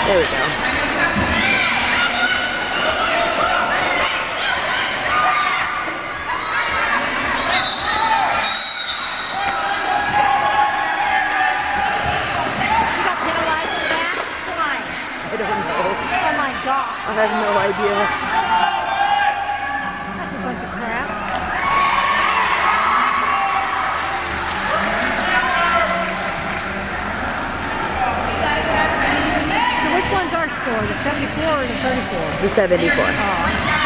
There we go. You got penalized for that? Why? I don't know. Oh my God. I have no idea. That's a bunch of crap. So which one's our score? The 74 or the 34? The 74. Oh.